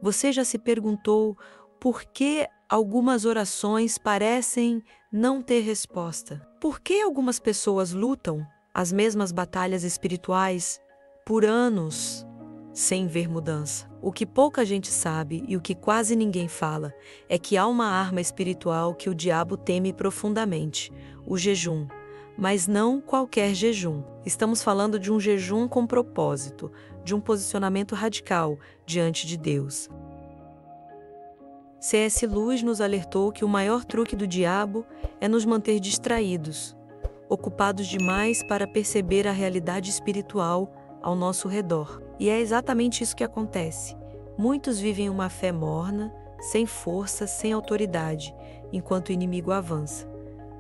Você já se perguntou por que algumas orações parecem não ter resposta? Por que algumas pessoas lutam as mesmas batalhas espirituais por anos sem ver mudança? O que pouca gente sabe e o que quase ninguém fala é que há uma arma espiritual que o diabo teme profundamente: o jejum. Mas não qualquer jejum. Estamos falando de um jejum com propósito, de um posicionamento radical diante de Deus. C.S. Lewis nos alertou que o maior truque do diabo é nos manter distraídos, ocupados demais para perceber a realidade espiritual ao nosso redor. E é exatamente isso que acontece. Muitos vivem uma fé morna, sem força, sem autoridade, enquanto o inimigo avança.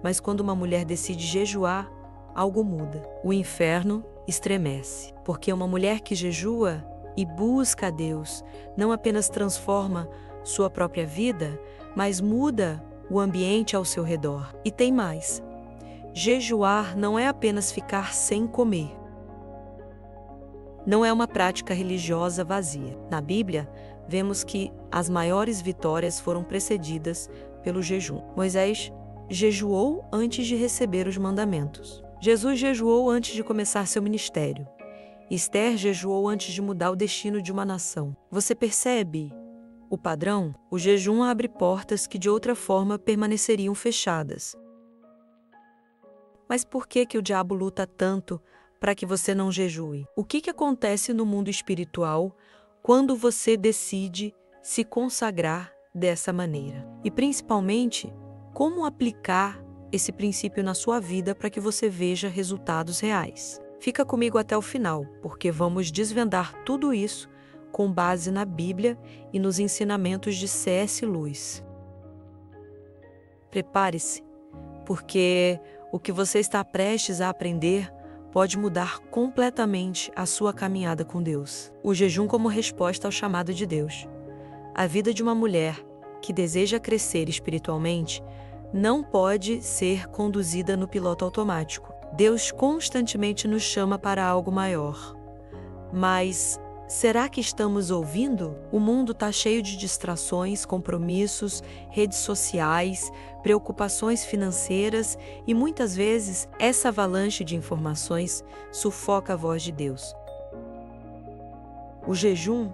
Mas quando uma mulher decide jejuar, algo muda. O inferno estremece, porque uma mulher que jejua e busca a Deus não apenas transforma sua própria vida, mas muda o ambiente ao seu redor. E tem mais. Jejuar não é apenas ficar sem comer. Não é uma prática religiosa vazia. Na Bíblia, vemos que as maiores vitórias foram precedidas pelo jejum. Moisés jejuou antes de receber os mandamentos. Jesus jejuou antes de começar seu ministério. Esther jejuou antes de mudar o destino de uma nação. Você percebe o padrão? O jejum abre portas que de outra forma permaneceriam fechadas. Mas por que o diabo luta tanto para que você não jejue? O que acontece no mundo espiritual quando você decide se consagrar dessa maneira? E principalmente, como aplicar esse princípio na sua vida para que você veja resultados reais? Fica comigo até o final, porque vamos desvendar tudo isso com base na Bíblia e nos ensinamentos de C.S. Lewis. Prepare-se, porque o que você está prestes a aprender pode mudar completamente a sua caminhada com Deus. O jejum como resposta ao chamado de Deus. A vida de uma mulher que deseja crescer espiritualmente não pode ser conduzida no piloto automático. Deus constantemente nos chama para algo maior. Mas será que estamos ouvindo? O mundo está cheio de distrações, compromissos, redes sociais, preocupações financeiras e muitas vezes essa avalanche de informações sufoca a voz de Deus. O jejum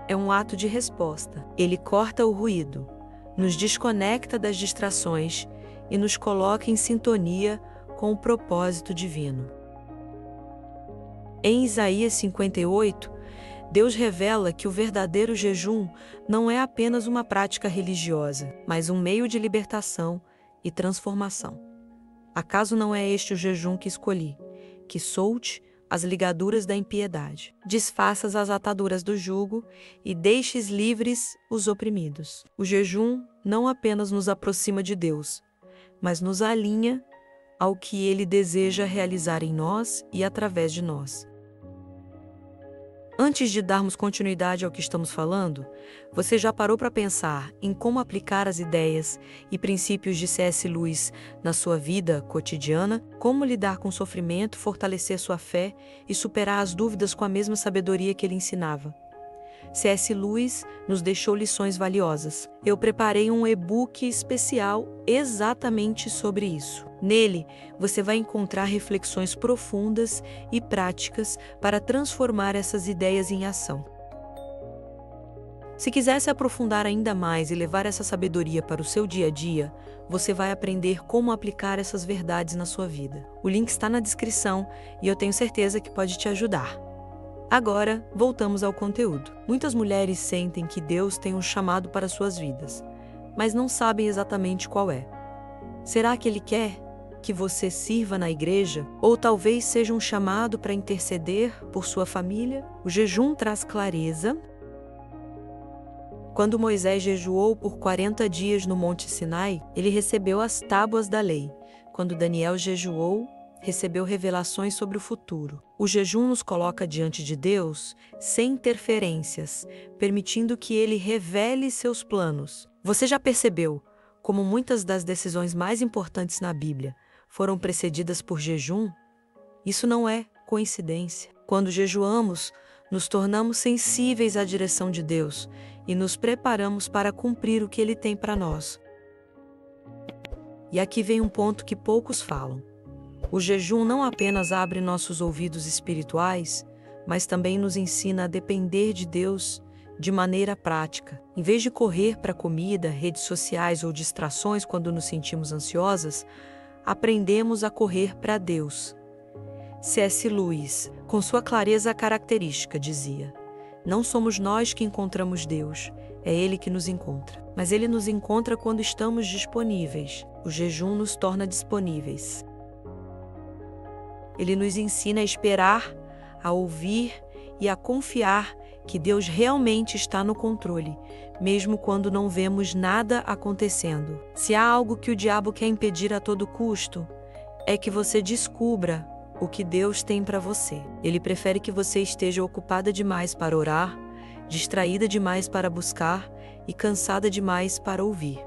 é um ato de resposta. Ele corta o ruído, nos desconecta das distrações e nos coloca em sintonia com o propósito divino. Em Isaías 58, Deus revela que o verdadeiro jejum não é apenas uma prática religiosa, mas um meio de libertação e transformação. Acaso não é este o jejum que escolhi? Que solte as ligaduras da impiedade, desfaças as ataduras do jugo e deixes livres os oprimidos. O jejum não apenas nos aproxima de Deus, mas nos alinha ao que Ele deseja realizar em nós e através de nós. Antes de darmos continuidade ao que estamos falando, você já parou para pensar em como aplicar as ideias e princípios de C.S. Lewis na sua vida cotidiana? Como lidar com o sofrimento, fortalecer sua fé e superar as dúvidas com a mesma sabedoria que ele ensinava? C.S. Lewis nos deixou lições valiosas. Eu preparei um e-book especial exatamente sobre isso. Nele, você vai encontrar reflexões profundas e práticas para transformar essas ideias em ação. Se quiser se aprofundar ainda mais e levar essa sabedoria para o seu dia a dia, você vai aprender como aplicar essas verdades na sua vida. O link está na descrição e eu tenho certeza que pode te ajudar. Agora, voltamos ao conteúdo. Muitas mulheres sentem que Deus tem um chamado para suas vidas, mas não sabem exatamente qual é. Será que Ele quer que você sirva na igreja? Ou talvez seja um chamado para interceder por sua família? O jejum traz clareza. Quando Moisés jejuou por 40 dias no Monte Sinai, ele recebeu as tábuas da lei. Quando Daniel jejuou, recebeu revelações sobre o futuro. O jejum nos coloca diante de Deus sem interferências, permitindo que Ele revele seus planos. Você já percebeu como muitas das decisões mais importantes na Bíblia foram precedidas por jejum? Isso não é coincidência. Quando jejuamos, nos tornamos sensíveis à direção de Deus e nos preparamos para cumprir o que Ele tem para nós. E aqui vem um ponto que poucos falam. O jejum não apenas abre nossos ouvidos espirituais, mas também nos ensina a depender de Deus de maneira prática. Em vez de correr para comida, redes sociais ou distrações quando nos sentimos ansiosas, aprendemos a correr para Deus. C.S. Lewis, com sua clareza característica, dizia: não somos nós que encontramos Deus, é Ele que nos encontra. Mas Ele nos encontra quando estamos disponíveis. O jejum nos torna disponíveis. Ele nos ensina a esperar, a ouvir e a confiar que Deus realmente está no controle, mesmo quando não vemos nada acontecendo. Se há algo que o diabo quer impedir a todo custo, é que você descubra o que Deus tem para você. Ele prefere que você esteja ocupada demais para orar, distraída demais para buscar e cansada demais para ouvir.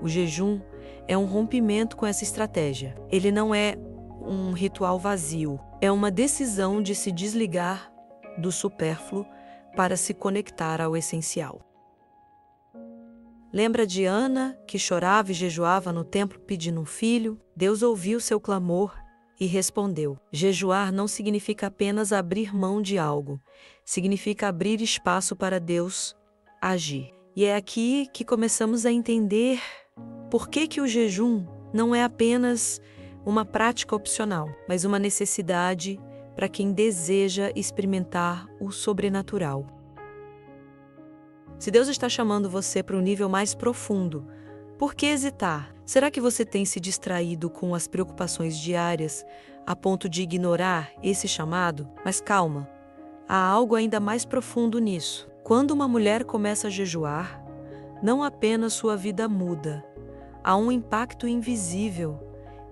O jejum é um rompimento com essa estratégia. Ele não é um ritual vazio, é uma decisão de se desligar do supérfluo para se conectar ao essencial. Lembra de Ana, que chorava e jejuava no templo pedindo um filho? Deus ouviu seu clamor e respondeu. Jejuar não significa apenas abrir mão de algo, significa abrir espaço para Deus agir. E é aqui que começamos a entender por que o jejum não é apenas uma prática opcional, mas uma necessidade para quem deseja experimentar o sobrenatural. Se Deus está chamando você para um nível mais profundo, por que hesitar? Será que você tem se distraído com as preocupações diárias a ponto de ignorar esse chamado? Mas calma, há algo ainda mais profundo nisso. Quando uma mulher começa a jejuar, não apenas sua vida muda, há um impacto invisível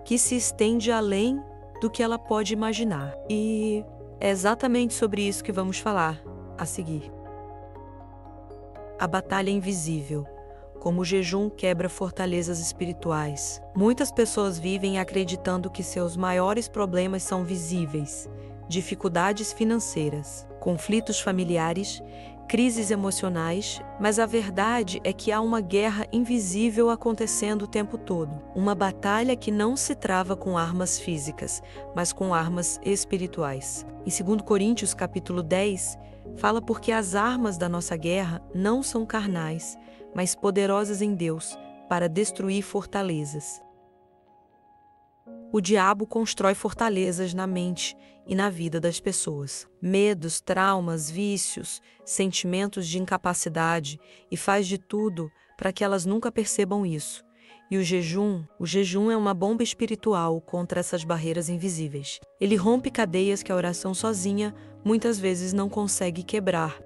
que se estende além do que ela pode imaginar. E é exatamente sobre isso que vamos falar a seguir. A batalha invisível. Como o jejum quebra fortalezas espirituais. Muitas pessoas vivem acreditando que seus maiores problemas são visíveis: dificuldades financeiras, conflitos familiares, crises emocionais, mas a verdade é que há uma guerra invisível acontecendo o tempo todo. Uma batalha que não se trava com armas físicas, mas com armas espirituais. Em 2 Coríntios capítulo 10, fala porque as armas da nossa guerra não são carnais, mas poderosas em Deus para destruir fortalezas. O diabo constrói fortalezas na mente e na vida das pessoas. Medos, traumas, vícios, sentimentos de incapacidade, e faz de tudo para que elas nunca percebam isso. E o jejum é uma bomba espiritual contra essas barreiras invisíveis. Ele rompe cadeias que a oração sozinha muitas vezes não consegue quebrar.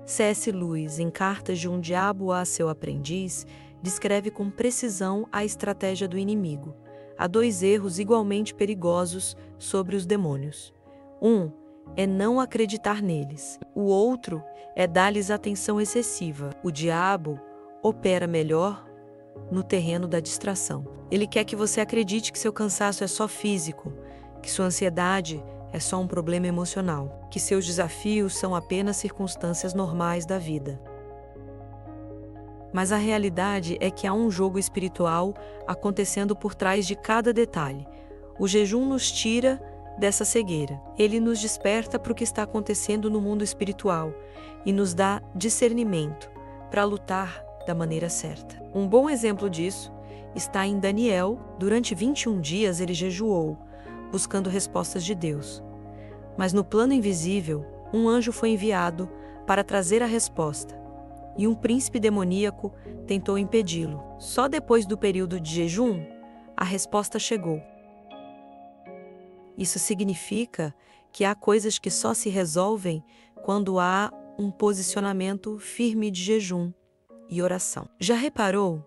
C.S. Lewis, em Cartas de um Diabo a seu Aprendiz, descreve com precisão a estratégia do inimigo. Há 2 erros igualmente perigosos sobre os demônios. Um é não acreditar neles. O outro é dar-lhes atenção excessiva. O diabo opera melhor no terreno da distração. Ele quer que você acredite que seu cansaço é só físico, que sua ansiedade é só um problema emocional, que seus desafios são apenas circunstâncias normais da vida. Mas a realidade é que há um jogo espiritual acontecendo por trás de cada detalhe. O jejum nos tira dessa cegueira. Ele nos desperta para o que está acontecendo no mundo espiritual e nos dá discernimento para lutar da maneira certa. Um bom exemplo disso está em Daniel. Durante 21 dias ele jejuou, buscando respostas de Deus. Mas no plano invisível, um anjo foi enviado para trazer a resposta, e um príncipe demoníaco tentou impedi-lo. Só depois do período de jejum, a resposta chegou. Isso significa que há coisas que só se resolvem quando há um posicionamento firme de jejum e oração. Já reparou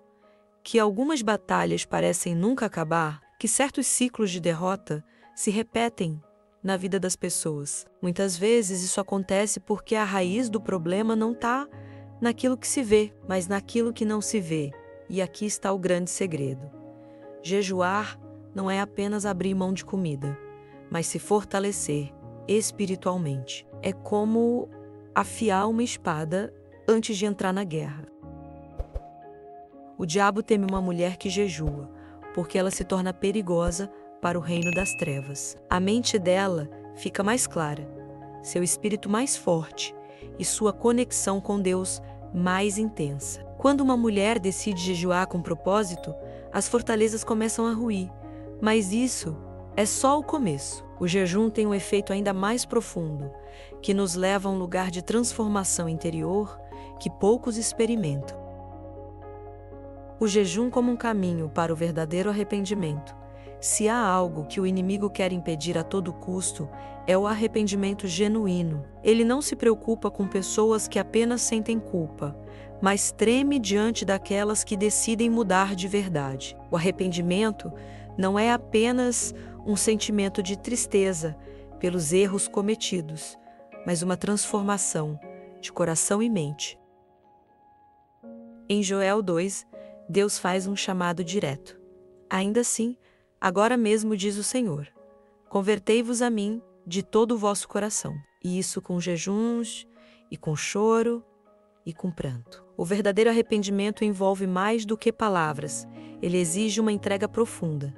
que algumas batalhas parecem nunca acabar, que certos ciclos de derrota se repetem na vida das pessoas? Muitas vezes isso acontece porque a raiz do problema não está naquilo que se vê, mas naquilo que não se vê. E aqui está o grande segredo. Jejuar não é apenas abrir mão de comida, mas se fortalecer espiritualmente. É como afiar uma espada antes de entrar na guerra. O diabo teme uma mulher que jejua, porque ela se torna perigosa para o reino das trevas. A mente dela fica mais clara, seu espírito mais forte e sua conexão com Deus mais intensa. Quando uma mulher decide jejuar com propósito, as fortalezas começam a ruir, mas isso é só o começo. O jejum tem um efeito ainda mais profundo, que nos leva a um lugar de transformação interior que poucos experimentam. O jejum como um caminho para o verdadeiro arrependimento. Se há algo que o inimigo quer impedir a todo custo, é o arrependimento genuíno. Ele não se preocupa com pessoas que apenas sentem culpa, mas treme diante daquelas que decidem mudar de verdade. O arrependimento não é apenas um sentimento de tristeza pelos erros cometidos, mas uma transformação de coração e mente. Em Joel 2, Deus faz um chamado direto. Ainda assim, agora mesmo diz o Senhor, convertei-vos a mim de todo o vosso coração, e isso com jejuns, e com choro, e com pranto. O verdadeiro arrependimento envolve mais do que palavras, ele exige uma entrega profunda.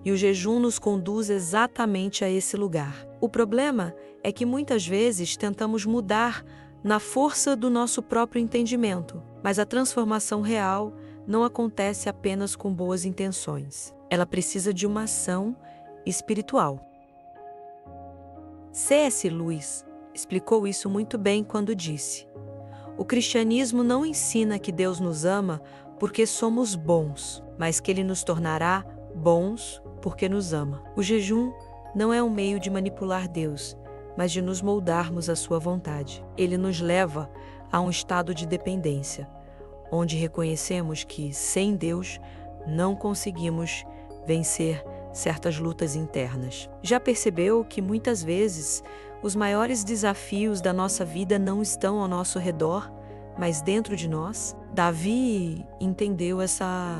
E o jejum nos conduz exatamente a esse lugar. O problema é que muitas vezes tentamos mudar na força do nosso próprio entendimento, mas a transformação real não acontece apenas com boas intenções. Ela precisa de uma ação espiritual. C.S. Lewis explicou isso muito bem quando disse: o cristianismo não ensina que Deus nos ama porque somos bons, mas que Ele nos tornará bons porque nos ama. O jejum não é um meio de manipular Deus, mas de nos moldarmos à sua vontade. Ele nos leva a um estado de dependência, onde reconhecemos que, sem Deus, não conseguimos vencer certas lutas internas. Já percebeu que muitas vezes os maiores desafios da nossa vida não estão ao nosso redor, mas dentro de nós? Davi entendeu essa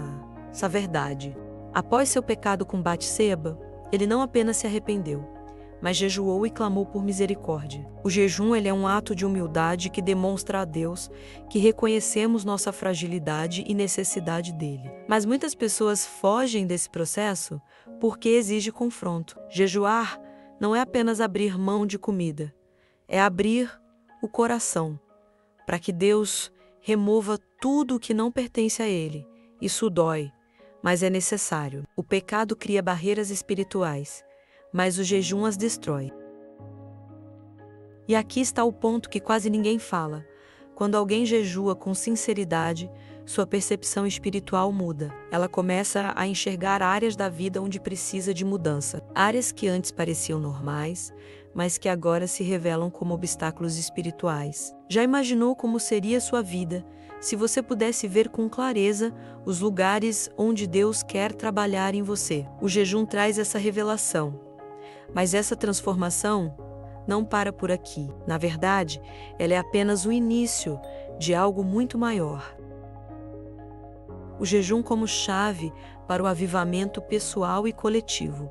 verdade. Após seu pecado com Batseba, ele não apenas se arrependeu, mas jejuou e clamou por misericórdia. O jejum é um ato de humildade que demonstra a Deus que reconhecemos nossa fragilidade e necessidade dele. Mas muitas pessoas fogem desse processo porque exige confronto. Jejuar não é apenas abrir mão de comida, é abrir o coração para que Deus remova tudo o que não pertence a Ele. Isso dói, mas é necessário. O pecado cria barreiras espirituais, mas o jejum as destrói. E aqui está o ponto que quase ninguém fala. Quando alguém jejua com sinceridade, sua percepção espiritual muda. Ela começa a enxergar áreas da vida onde precisa de mudança. Áreas que antes pareciam normais, mas que agora se revelam como obstáculos espirituais. Já imaginou como seria sua vida se você pudesse ver com clareza os lugares onde Deus quer trabalhar em você? O jejum traz essa revelação. Mas essa transformação não para por aqui. Na verdade, ela é apenas o início de algo muito maior. O jejum como chave para o avivamento pessoal e coletivo.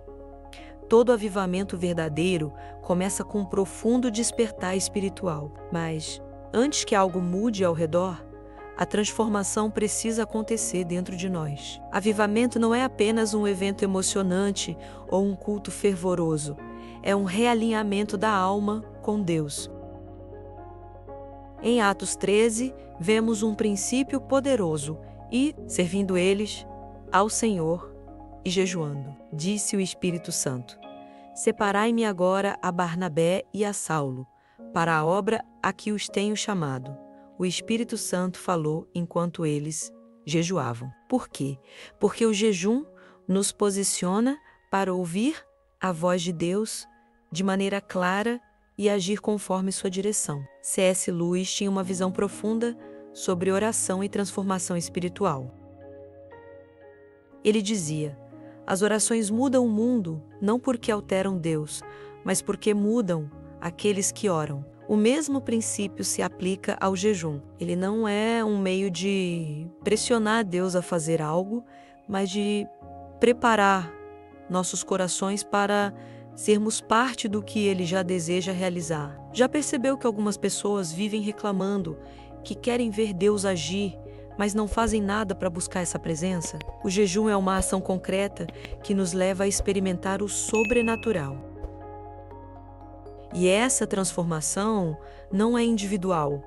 Todo avivamento verdadeiro começa com um profundo despertar espiritual. Mas, antes que algo mude ao redor, a transformação precisa acontecer dentro de nós. Avivamento não é apenas um evento emocionante ou um culto fervoroso. É um realinhamento da alma com Deus. Em Atos 13, vemos um princípio poderoso e, servindo eles, ao Senhor e jejuando. Disse o Espírito Santo: separai-me agora a Barnabé e a Saulo, para a obra a que os tenho chamado. O Espírito Santo falou enquanto eles jejuavam. Por quê? Porque o jejum nos posiciona para ouvir a voz de Deus de maneira clara e agir conforme sua direção. C.S. Lewis tinha uma visão profunda sobre oração e transformação espiritual. Ele dizia: as orações mudam o mundo não porque alteram Deus, mas porque mudam aqueles que oram. O mesmo princípio se aplica ao jejum. Ele não é um meio de pressionar Deus a fazer algo, mas de preparar nossos corações para sermos parte do que Ele já deseja realizar. Já percebeu que algumas pessoas vivem reclamando que querem ver Deus agir, mas não fazem nada para buscar essa presença? O jejum é uma ação concreta que nos leva a experimentar o sobrenatural. E essa transformação não é individual.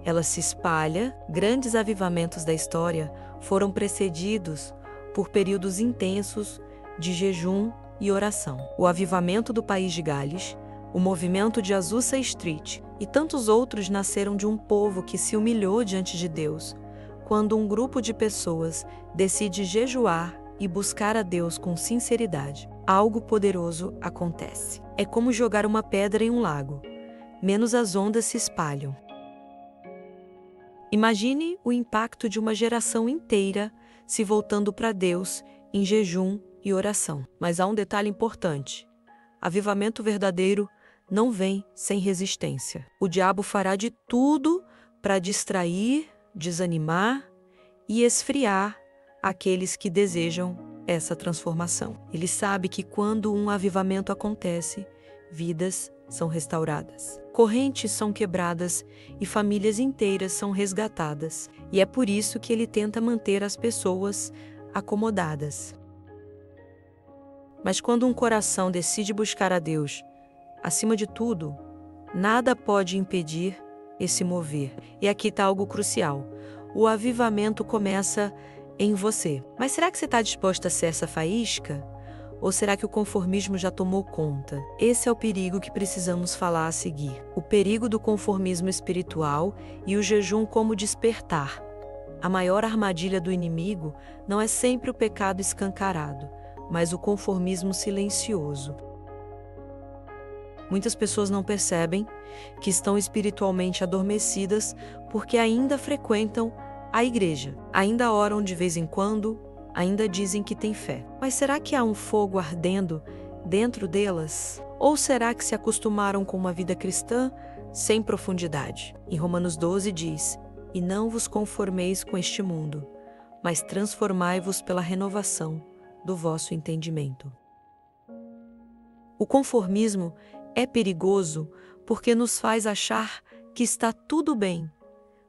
Ela se espalha. Grandes avivamentos da história foram precedidos por períodos intensos de jejum e oração. O avivamento do país de Gales, o movimento de Azusa Street e tantos outros nasceram de um povo que se humilhou diante de Deus, quando um grupo de pessoas decide jejuar e buscar a Deus com sinceridade. Algo poderoso acontece. É como jogar uma pedra em um lago. Menos as ondas se espalham. Imagine o impacto de uma geração inteira se voltando para Deus em jejum e oração. Mas há um detalhe importante. Avivamento verdadeiro não vem sem resistência. O diabo fará de tudo para distrair, desanimar e esfriar aqueles que desejam essa transformação. Ele sabe que quando um avivamento acontece, vidas são restauradas, correntes são quebradas e famílias inteiras são resgatadas. E é por isso que ele tenta manter as pessoas acomodadas. Mas quando um coração decide buscar a Deus, acima de tudo, nada pode impedir esse mover. E aqui está algo crucial. O avivamento começa em você. Mas será que você está disposto a ser essa faísca? Ou será que o conformismo já tomou conta? Esse é o perigo que precisamos falar a seguir. O perigo do conformismo espiritual e o jejum como despertar. A maior armadilha do inimigo não é sempre o pecado escancarado, mas o conformismo silencioso. Muitas pessoas não percebem que estão espiritualmente adormecidas porque ainda frequentam a igreja, ainda oram de vez em quando, ainda dizem que têm fé. Mas será que há um fogo ardendo dentro delas? Ou será que se acostumaram com uma vida cristã sem profundidade? Em Romanos 12 diz: "E não vos conformeis com este mundo, mas transformai-vos pela renovação do vosso entendimento." O conformismo é perigoso porque nos faz achar que está tudo bem,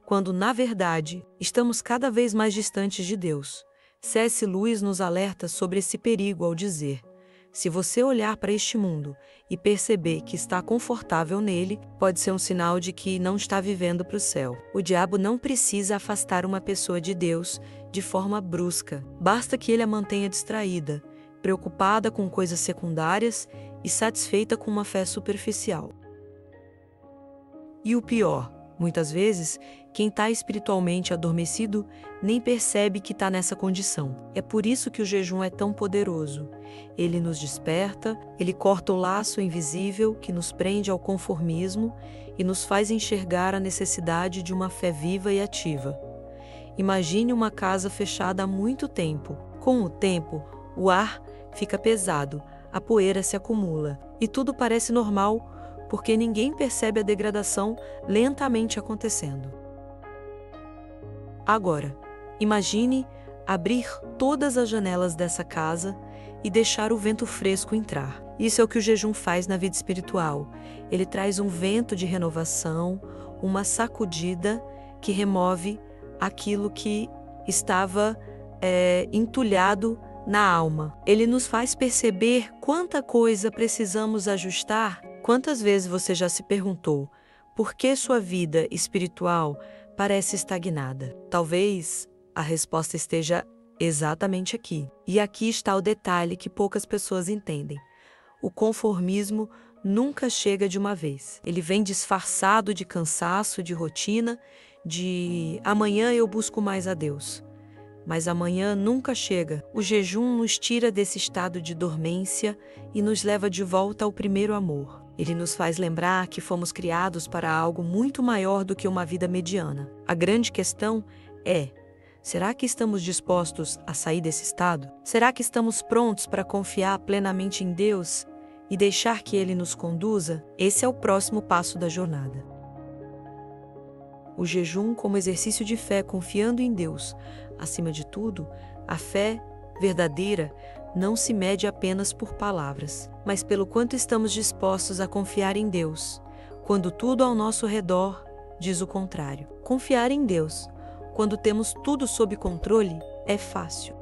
quando, na verdade, estamos cada vez mais distantes de Deus. C.S. Lewis nos alerta sobre esse perigo ao dizer: se você olhar para este mundo e perceber que está confortável nele, pode ser um sinal de que não está vivendo para o céu. O diabo não precisa afastar uma pessoa de Deus de forma brusca. Basta que ele a mantenha distraída, preocupada com coisas secundárias e satisfeita com uma fé superficial. E o pior, muitas vezes, quem está espiritualmente adormecido nem percebe que está nessa condição. É por isso que o jejum é tão poderoso. Ele nos desperta, ele corta o laço invisível que nos prende ao conformismo e nos faz enxergar a necessidade de uma fé viva e ativa. Imagine uma casa fechada há muito tempo. Com o tempo, o ar fica pesado, a poeira se acumula e tudo parece normal, porque ninguém percebe a degradação lentamente acontecendo. Agora, imagine abrir todas as janelas dessa casa e deixar o vento fresco entrar. Isso é o que o jejum faz na vida espiritual. Ele traz um vento de renovação, uma sacudida que remove aquilo que estava entulhado na alma. Ele nos faz perceber quanta coisa precisamos ajustar. Quantas vezes você já se perguntou por que sua vida espiritual parece estagnada? Talvez a resposta esteja exatamente aqui. E aqui está o detalhe que poucas pessoas entendem. O conformismo nunca chega de uma vez. Ele vem disfarçado de cansaço, de rotina, de amanhã eu busco mais a Deus. Mas amanhã nunca chega. O jejum nos tira desse estado de dormência e nos leva de volta ao primeiro amor. Ele nos faz lembrar que fomos criados para algo muito maior do que uma vida mediana. A grande questão é: será que estamos dispostos a sair desse estado? Será que estamos prontos para confiar plenamente em Deus e deixar que Ele nos conduza? Esse é o próximo passo da jornada. O jejum como exercício de fé confiando em Deus. Acima de tudo, a fé verdadeira não se mede apenas por palavras, mas pelo quanto estamos dispostos a confiar em Deus, quando tudo ao nosso redor diz o contrário. Confiar em Deus, quando temos tudo sob controle, é fácil.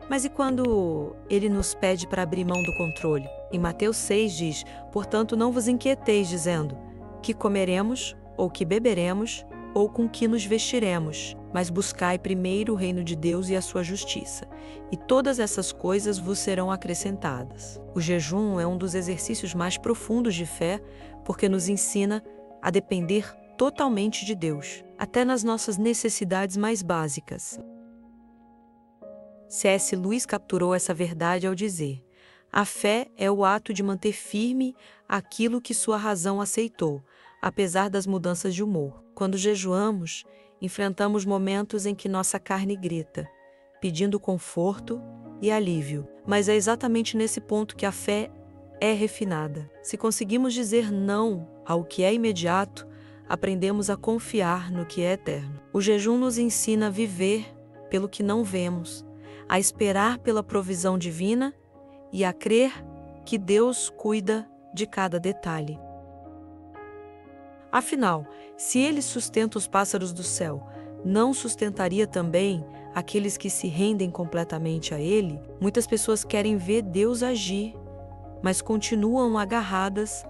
Mas e quando Ele nos pede para abrir mão do controle? Em Mateus 6 diz: portanto, não vos inquieteis, dizendo, que comeremos, ou que beberemos, ou com que nos vestiremos, mas buscai primeiro o reino de Deus e a sua justiça, e todas essas coisas vos serão acrescentadas. O jejum é um dos exercícios mais profundos de fé, porque nos ensina a depender totalmente de Deus, até nas nossas necessidades mais básicas. C.S. Lewis capturou essa verdade ao dizer: a fé é o ato de manter firme aquilo que sua razão aceitou, apesar das mudanças de humor. Quando jejuamos, enfrentamos momentos em que nossa carne grita, pedindo conforto e alívio. Mas é exatamente nesse ponto que a fé é refinada. Se conseguimos dizer não ao que é imediato, aprendemos a confiar no que é eterno. O jejum nos ensina a viver pelo que não vemos, a esperar pela provisão divina e a crer que Deus cuida de cada detalhe. Afinal, se Ele sustenta os pássaros do céu, não sustentaria também aqueles que se rendem completamente a Ele? Muitas pessoas querem ver Deus agir, mas continuam agarradas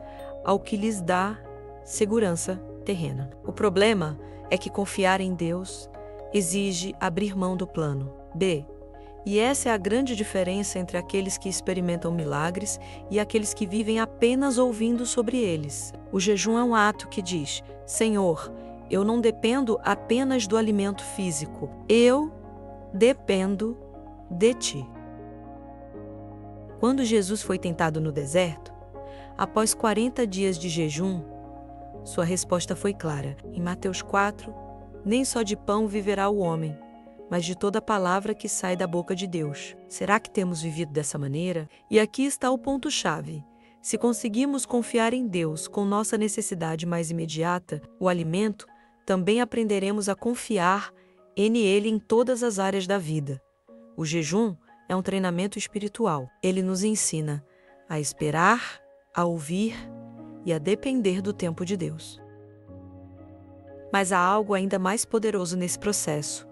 ao que lhes dá segurança terrena. O problema é que confiar em Deus exige abrir mão do plano B. E essa é a grande diferença entre aqueles que experimentam milagres e aqueles que vivem apenas ouvindo sobre eles. O jejum é um ato que diz: Senhor, eu não dependo apenas do alimento físico, eu dependo de Ti. Quando Jesus foi tentado no deserto, após 40 dias de jejum, sua resposta foi clara. Em Mateus 4, nem só de pão viverá o homem, mas de toda palavra que sai da boca de Deus. Será que temos vivido dessa maneira? E aqui está o ponto-chave. Se conseguimos confiar em Deus com nossa necessidade mais imediata, o alimento, também aprenderemos a confiar nele em todas as áreas da vida. O jejum é um treinamento espiritual. Ele nos ensina a esperar, a ouvir e a depender do tempo de Deus. Mas há algo ainda mais poderoso nesse processo.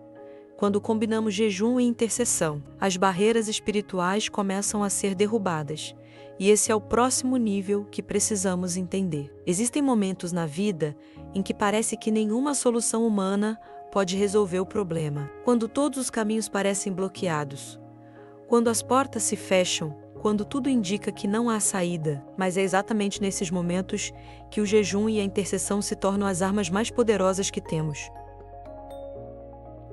Quando combinamos jejum e intercessão, as barreiras espirituais começam a ser derrubadas, e esse é o próximo nível que precisamos entender. Existem momentos na vida em que parece que nenhuma solução humana pode resolver o problema, quando todos os caminhos parecem bloqueados, quando as portas se fecham, quando tudo indica que não há saída. Mas é exatamente nesses momentos que o jejum e a intercessão se tornam as armas mais poderosas que temos.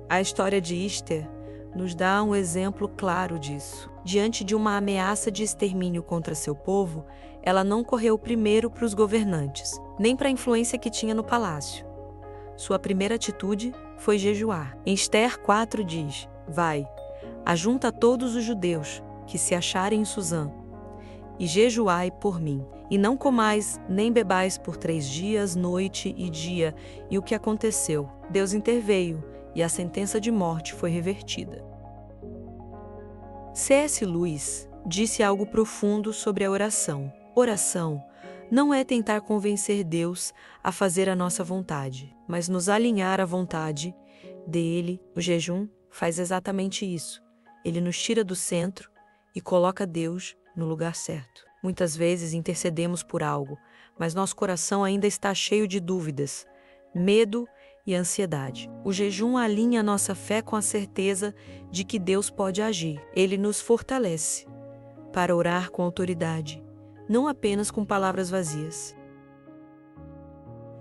A história de Esther nos dá um exemplo claro disso. Diante de uma ameaça de extermínio contra seu povo, ela não correu primeiro para os governantes, nem para a influência que tinha no palácio. Sua primeira atitude foi jejuar. Em Esther 4 diz: vai, ajunta todos os judeus que se acharem em Susã, e jejuai por mim, e não comais nem bebais por 3 dias, noite e dia. E o que aconteceu? Deus interveio, e a sentença de morte foi revertida. C.S. Lewis disse algo profundo sobre a oração. Oração não é tentar convencer Deus a fazer a nossa vontade, mas nos alinhar à vontade dele. O jejum faz exatamente isso. Ele nos tira do centro e coloca Deus no lugar certo. Muitas vezes intercedemos por algo, mas nosso coração ainda está cheio de dúvidas, medo e ansiedade. O jejum alinha nossa fé com a certeza de que Deus pode agir. Ele nos fortalece para orar com autoridade, não apenas com palavras vazias.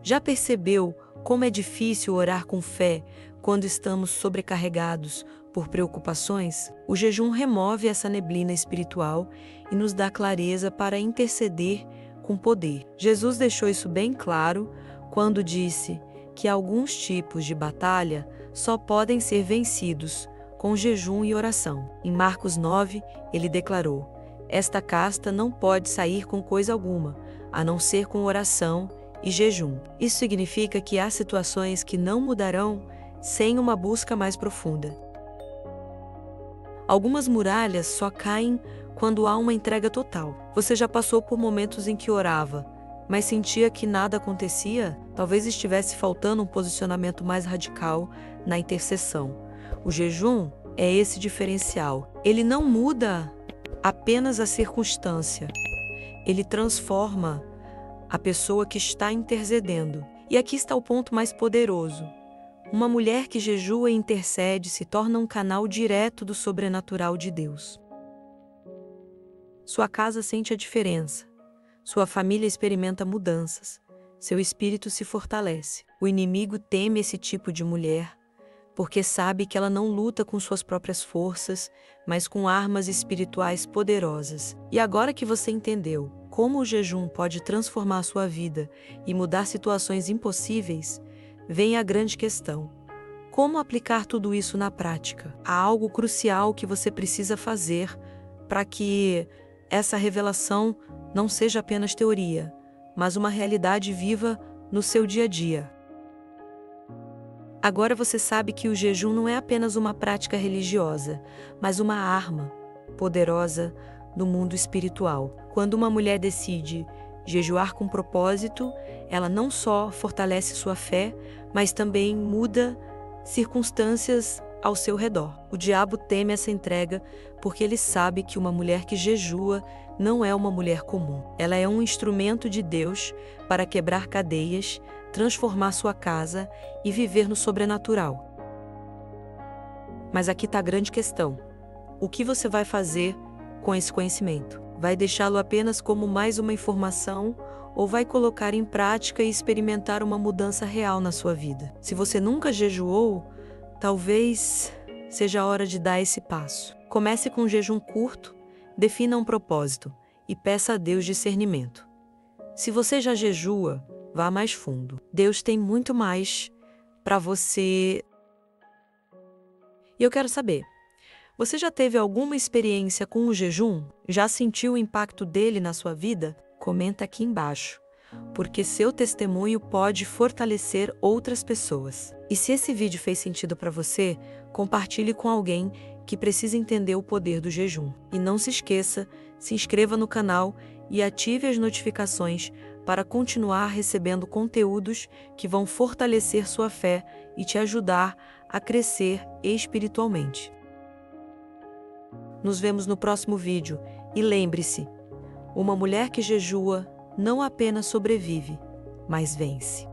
Já percebeu como é difícil orar com fé quando estamos sobrecarregados por preocupações? O jejum remove essa neblina espiritual e nos dá clareza para interceder com poder. Jesus deixou isso bem claro quando disse que alguns tipos de batalha só podem ser vencidos com jejum e oração. Em Marcos 9, ele declarou: esta casta não pode sair com coisa alguma, a não ser com oração e jejum. Isso significa que há situações que não mudarão sem uma busca mais profunda. Algumas muralhas só caem quando há uma entrega total. Você já passou por momentos em que orava, mas sentia que nada acontecia? Talvez estivesse faltando um posicionamento mais radical na intercessão. O jejum é esse diferencial. Ele não muda apenas a circunstância, ele transforma a pessoa que está intercedendo. E aqui está o ponto mais poderoso. Uma mulher que jejua e intercede se torna um canal direto do sobrenatural de Deus. Sua casa sente a diferença. Sua família experimenta mudanças. Seu espírito se fortalece. O inimigo teme esse tipo de mulher, porque sabe que ela não luta com suas próprias forças, mas com armas espirituais poderosas. E agora que você entendeu como o jejum pode transformar a sua vida e mudar situações impossíveis, vem a grande questão: como aplicar tudo isso na prática? Há algo crucial que você precisa fazer para que essa revelação não seja apenas teoria, mas uma realidade viva no seu dia a dia. Agora você sabe que o jejum não é apenas uma prática religiosa, mas uma arma poderosa no mundo espiritual. Quando uma mulher decide jejuar com propósito, ela não só fortalece sua fé, mas também muda circunstâncias ao seu redor. O diabo teme essa entrega porque ele sabe que uma mulher que jejua não é uma mulher comum. Ela é um instrumento de Deus para quebrar cadeias, transformar sua casa e viver no sobrenatural. Mas aqui está a grande questão: o que você vai fazer com esse conhecimento? Vai deixá-lo apenas como mais uma informação ou vai colocar em prática e experimentar uma mudança real na sua vida? Se você nunca jejuou, talvez seja a hora de dar esse passo. Comece com um jejum curto, defina um propósito e peça a Deus discernimento. Se você já jejua, vá mais fundo. Deus tem muito mais para você. E eu quero saber, você já teve alguma experiência com o jejum? Já sentiu o impacto dele na sua vida? Comenta aqui embaixo, porque seu testemunho pode fortalecer outras pessoas. E se esse vídeo fez sentido para você, compartilhe com alguém que precisa entender o poder do jejum. E não se esqueça, se inscreva no canal e ative as notificações para continuar recebendo conteúdos que vão fortalecer sua fé e te ajudar a crescer espiritualmente. Nos vemos no próximo vídeo e lembre-se, uma mulher que jejua não apenas sobrevive, mas vence.